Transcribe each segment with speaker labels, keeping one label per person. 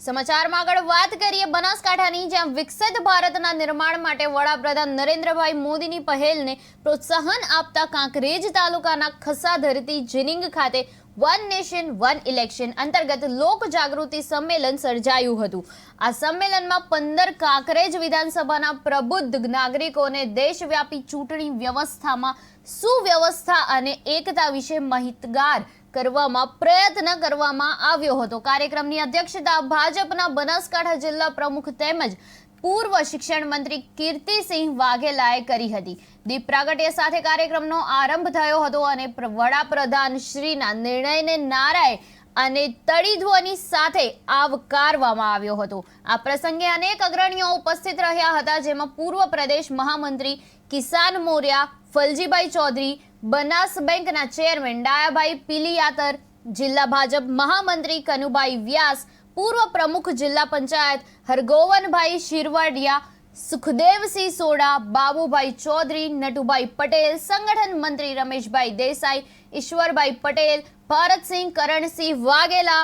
Speaker 1: સમાચારમાં આગળ વાત કરીએ બનાસકાંઠાની, જ્યાં વિકસિત ભારતના નિર્માણ માટે વડાપ્રધાન નરેન્દ્રભાઈ મોદીની પહેલને પ્રોત્સાહન આપતા કાંકરેજ તાલુકાના ખસાધરતી જીનિંગ ખાતે વન નેશન વન ઇલેક્શન અંતર્ગત લોક જાગૃતિ સંમેલન સર્જાયું હતું। આ સંમેલનમાં 15 કાંકરેજ વિધાનસભાના પ્રબુદ્ધ નાગરિકોને દેશવ્યાપી ચૂંટણી વ્યવસ્થામાં સુવ્યવસ્થા અને એકતા વિશે માહિતગાર કરવામાં પ્રયત્ન કરવામાં આવ્યો હતો। કાર્યક્રમની અધ્યક્ષતા ભાજપના બનાસકાંઠા જિલ્લા પ્રમુખ તેમજ પૂર્વ શિક્ષણ મંત્રી કીર્તિસિંહ વાઘેલાએ કરી હતી। દીપ પ્રાગટ્ય સાથે કાર્યક્રમનો આરંભ થયો હતો અને વડાપ્રધાન શ્રીના નિર્ણયને નારાએ અને તડીધ્વની સાથે આવકારવામાં આવ્યો હતો। આ પ્રસંગે અનેક અગ્રણીઓ ઉપસ્થિત રહ્યા હતા, જેમાં પૂર્વ પ્રદેશ મહામંત્રી કિસાન મોર્યા ફલજીભાઈ ચૌધરી, બનાસ બેંકના ચેરમેન ડાયાભાઈ પીલિયાતર, જિલ્લા ભાજપ મહામંત્રી કનુભાઈ વ્યાસ, પૂર્વ પ્રમુખ જિલ્લા પંચાયત હરગોવનભાઈ શિરવાડિયા, સુખદેવસિંહ સોડા, બાબુભાઈ ચૌધરી, નટુભાઈ પટેલ, સંગઠન મંત્રી રમેશભાઈ દેસાઈ, ઈશ્વરભાઈ પટેલ, ભારતસિંહ કરણસિંહ વાઘેલા,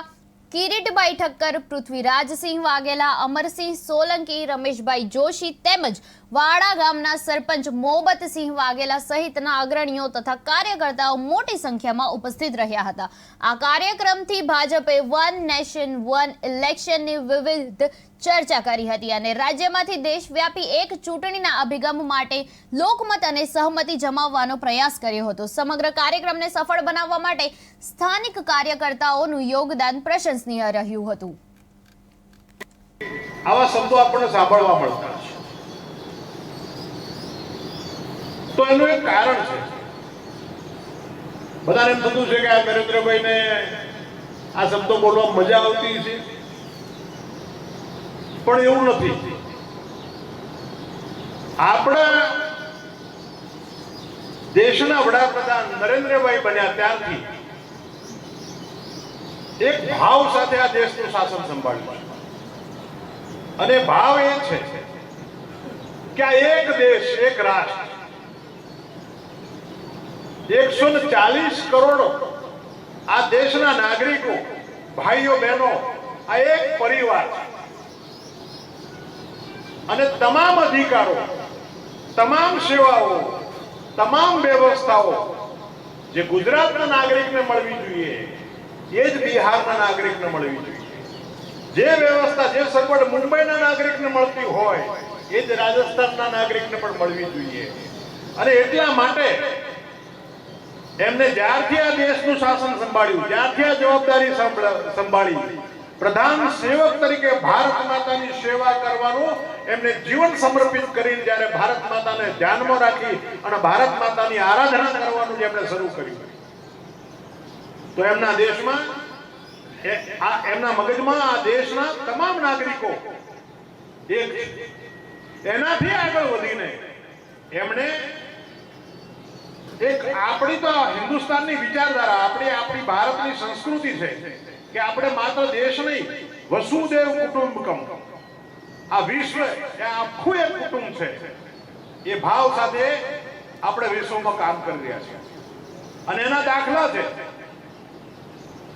Speaker 1: કિરીટભાઈ ઠક્કર, પૃથ્વીરાજસિંહ વાઘેલા, અમરસિંહ સોલંકી, રમેશભાઈ જોશી તેમજ વાડા ગામના સરપંચ મોહબ્બતસિંહ વાઘેલા સહિતના અગ્રણીઓ તથા કાર્યકર્તાઓ મોટી સંખ્યામાં ઉપસ્થિત રહ્યા હતા। આ કાર્યક્રમથી ભાજપે વન નેશન વન ઇલેક્શનની વિવિધ ચર્ચા કરી હતી અને રાજ્યમાંથી દેશવ્યાપી એક ચૂંટણીના અભિગમ માટે લોકમત અને સહમતિ જમાવવાનો પ્રયાસ કર્યો હતો। સમગ્ર કાર્યક્રમને સફળ બનાવવા માટે સ્થાનિક કાર્યકર્તાઓનું યોગદાન પ્રશંસનીય રહ્યું હતું।
Speaker 2: આવા શબ્દો આપણને સાંભળવા મળતા છે, તો એનું એક કારણ છે। બધાને એમ થતું છે કે આ નરેન્દ્રભાઈને આ શબ્દો બોલવા મજા આવતી છે, પણ એવું નથી। આપણા દેશના વડાપ્રધાન નરેન્દ્રભાઈ બન્યા ત્યારથી એક ભાવ સાથે આ દેશનું શાસન સંભાળ્યું છે અને ભાવ એ છે કે આ એક દેશ એક રાષ્ટ્ર 140 કરોડ આ દેશના નાગરિકો ભાઈઓ બહેનો આ એક પરિવાર છે અને તમામ અધિકારો, તમામ સેવાઓ, તમામ વ્યવસ્થાઓ જે ગુજરાતના નાગરિકને મળવી જોઈએ એ જ બિહારના નાગરિકને મળવી જોઈએ। જે વ્યવસ્થા જે સગવડ મુંબઈના નાગરિકને મળતી હોય એ જ રાજસ્થાનના નાગરિકને પણ મળવી જોઈએ। અને એટલા માટે એમને જ્યારથી આ દેશનું શાસન સંભાળ્યું, જ્યારથી આ જવાબદારી સંભાળી, પ્રધાન સેવક તરીકે ભારત માતાની સેવા કરવાનું એમને જીવન સમર્પિત કરીને જ્યારે ભારત માતાને ધ્યાનમાં રાખી અને ભારત માતાની આરાધના કરવાનું એમણે શરૂ કર્યું, તો એમના દેશમાં એમના મગજમાં આ દેશના તમામ નાગરિકો એક એનાથી આગળ વધીને એમણે એક આપણી તો હિન્દુસ્તાનની વિચારધારા, આપણી ભારતની સંસ્કૃતિ છે કે આપણે માત્ર દેશ નહીં, વસુદેવ કુટુંબકમ, આ વિશ્વ એ આખું એક કુટુંબ છે, એ ભાવ સાથે આપણે વિશ્વમાં કામ કરી રહ્યા છીએ। અને એના દાખલા છે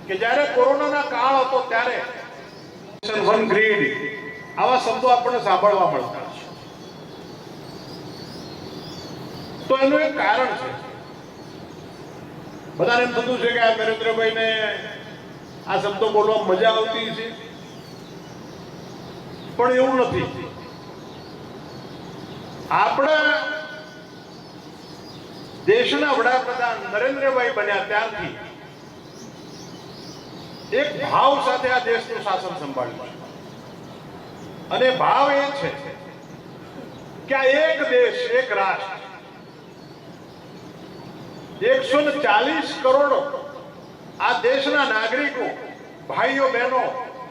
Speaker 2: કે જ્યારે કોરોનાના કાળ હતો ત્યારે વન ગ્રીડ આવા શબ્દો આપણને સાંભળવા મળતા છે, તો એનું એક કારણ છે। બધાને એમ થતું છે કે આ નરેન્દ્રભાઈને આ શબ્દો બોલવા મજા આવતી છે, પણ એવું નથી। આપણા દેશના વડાપ્રધાન નરેન્દ્રભાઈ બન્યા ત્યારથી એક ભાવ સાથે આ દેશનું શાસન સંભાળ્યું છે અને ભાવ એ છે કે આ એક દેશ એક રાષ્ટ્ર 140 કરોડ આ દેશના નાગરિકો ભાઈઓ બહેનો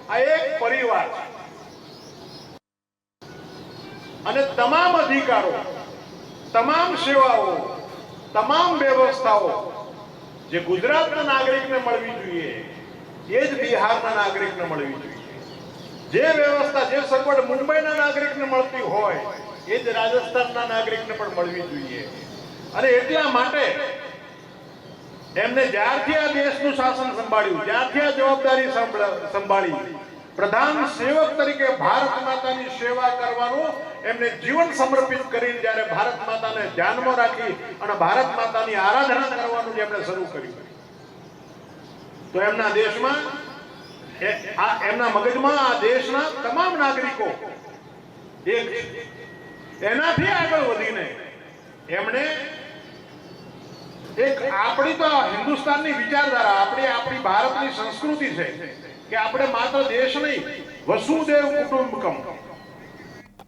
Speaker 2: આ એક પરિવાર છે અને તમામ અધિકારો, તમામ સેવાઓ, તમામ વ્યવસ્થાઓ જે ગુજરાતના નાગરિકને મળવી જોઈએ એ જ બિહારના નાગરિકને મળવી જોઈએ। જે વ્યવસ્થા જે સગવડ મુંબઈના નાગરિકને મળતી હોય એ જ રાજસ્થાનના નાગરિકને પણ મળવી જોઈએ। અને એટલા માટે એમને જ્યારથી આ દેશનું શાસન સંભાળ્યું, જ્યારથી આ જવાબદારી સંભાળી, પ્રધાન સેવક તરીકે ભારત માતાની સેવા કરવાનું એમને જીવન સમર્પિત કરીને જ્યારે ભારત માતાને ધ્યાનમાં રાખી અને ભારત માતાની આરાધના કરવાનું જેમણે શરૂ કર્યું, તો એમના દેશમાં એમના મગજમાં આ દેશના તમામ નાગરિકો એક છે. એનાથી આગળ વધીને એમણે એક આપણી તો હિન્દુસ્તાનની વિચારધારા, આપણી ભારતની સંસ્કૃતિ છે કે આપણે માત્ર દેશ નહીં, વસુદેવ કુટુંબકમ,